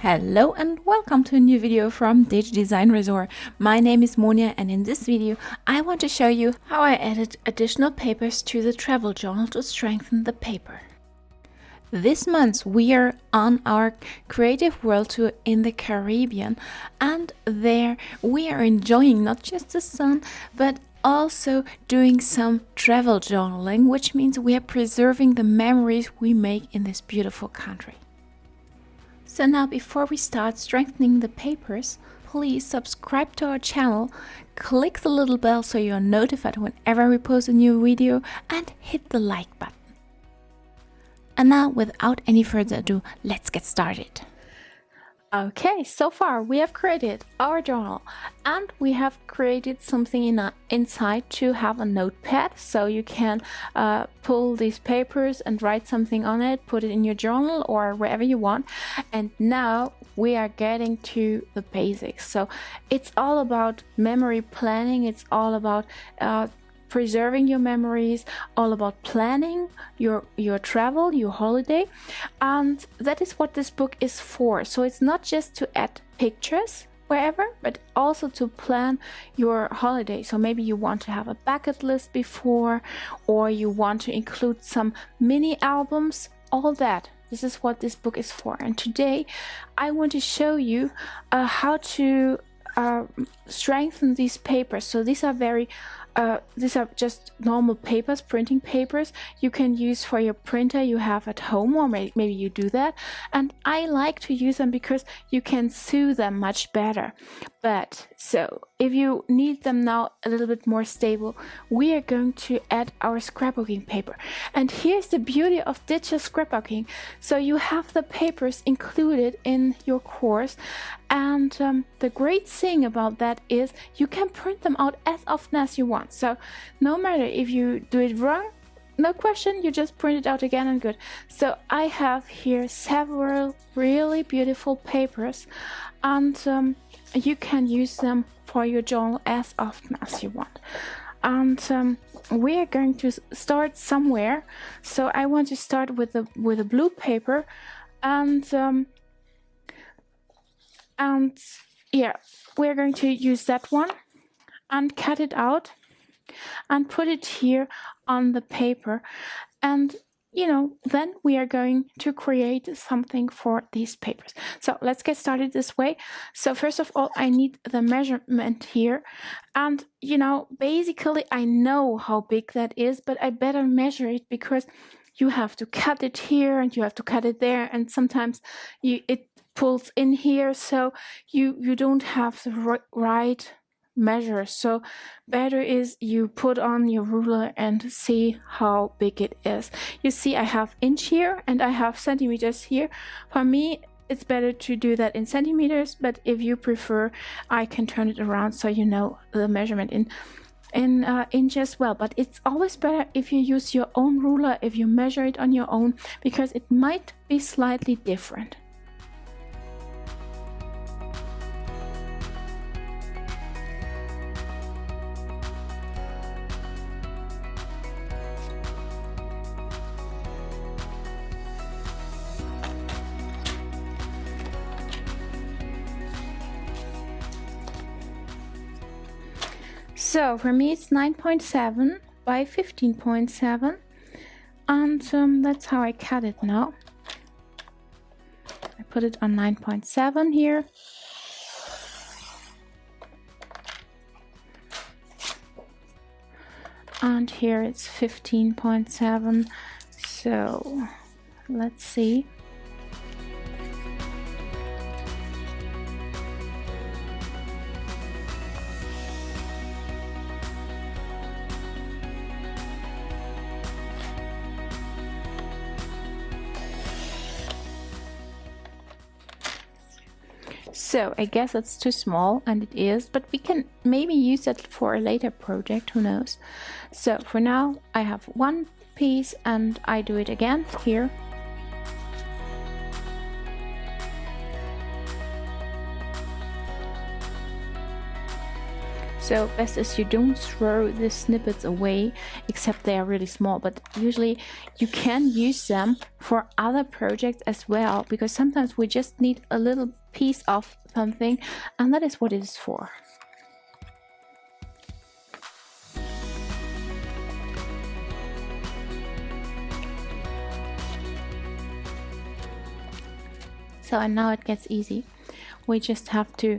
Hello and welcome to a new video from Digidesignresort. My name is Monia and in this video I want to show you how I added additional papers to the travel journal to strengthen the paper. This month we are on our creative world tour in the Caribbean, and there we are enjoying not just the sun but also doing some travel journaling, which means we are preserving the memories we make in this beautiful country. So now before we start strengthening the papers, please subscribe to our channel, click the little bell so you are notified whenever we post a new video, and hit the like button. And now without any further ado, let's get started. Okay, so far we have created our journal and we have created something inside to have a notepad, so you can pull these papers and write something on it, put it in your journal or wherever you want. And now we are getting to the basics. So it's all about memory planning, it's all about preserving your memories, all about planning your travel, your holiday, and that is what this book is for. So it's not just to add pictures wherever, but also to plan your holiday. So maybe you want to have a bucket list before, or you want to include some mini albums, all that. This is what this book is for. And today I want to show you how to strengthen these papers. So these are just normal papers, printing papers you can use for your printer you have at home, or maybe you do that. And I like to use them because you can sew them much better. But so if you need them now a little bit more stable, we are going to add our scrapbooking paper. And here's the beauty of digital scrapbooking. So you have the papers included in your course, and the great thing about that is you can print them out as often as you want. So no matter if you do it wrong, no question, you just print it out again and good. So I have here several really beautiful papers, and you can use them for your journal as often as you want. And we are going to start somewhere. So I want to start with a blue paper, and yeah, we're going to use that one and cut it out and put it here on the paper. And then we are going to create something for these papers. So let's get started this way. So first of all, I need the measurement here. And basically I know how big that is, but I better measure it because you have to cut it here and you have to cut it there, and sometimes it pulls in here, so you don't have the right measure. So better is you put on your ruler and see how big it is. You see I have inch here and I have centimeters here. For me it's better to do that in centimeters, but if you prefer I can turn it around so you know the measurement in inch as well. But it's always better if you use your own ruler, if you measure it on your own, because it might be slightly different. So for me it's 9.7 by 15.7, and that's how I cut it now. I put it on 9.7 here. And here it's 15.7. So let's see. So I guess it's too small, and it is, but we can maybe use it for a later project, who knows. So for now I have one piece and I do it again here. So best is you don't throw the snippets away, except they are really small, but usually you can use them for other projects as well, because sometimes we just need a little piece of something, and that is what it is for. So, and now it gets easy. We just have to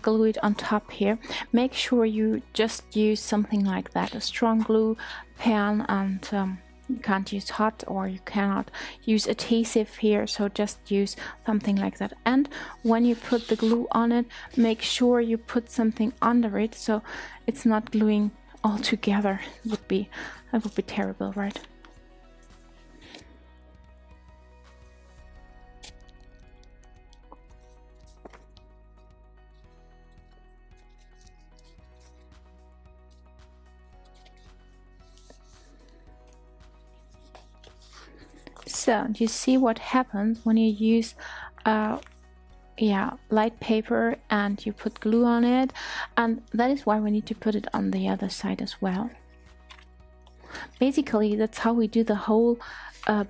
glue it on top here. Make sure you just use something like that, a strong glue pen, and you can't use hot, or you cannot use adhesive here, so just use something like that. And when you put the glue on it, make sure you put something under it so it's not gluing all together. That would be terrible, right? So you see what happens when you use light paper and you put glue on it, and that is why we need to put it on the other side as well. Basically, that's how we do the whole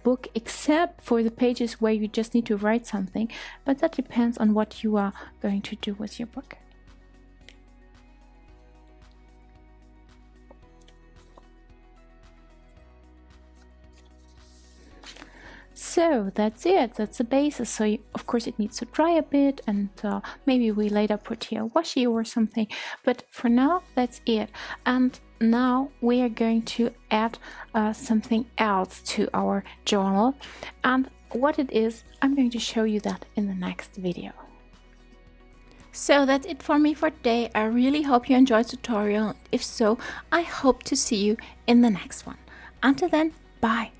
book, except for the pages where you just need to write something, but that depends on what you are going to do with your book. So that's it, that's the basis. So of course it needs to dry a bit, and maybe we later put here washi or something, but for now that's it. And now we are going to add something else to our journal, and what it is, I'm going to show you that in the next video. So that's it for me for today. I really hope you enjoyed the tutorial. If so, I hope to see you in the next one. Until then, bye.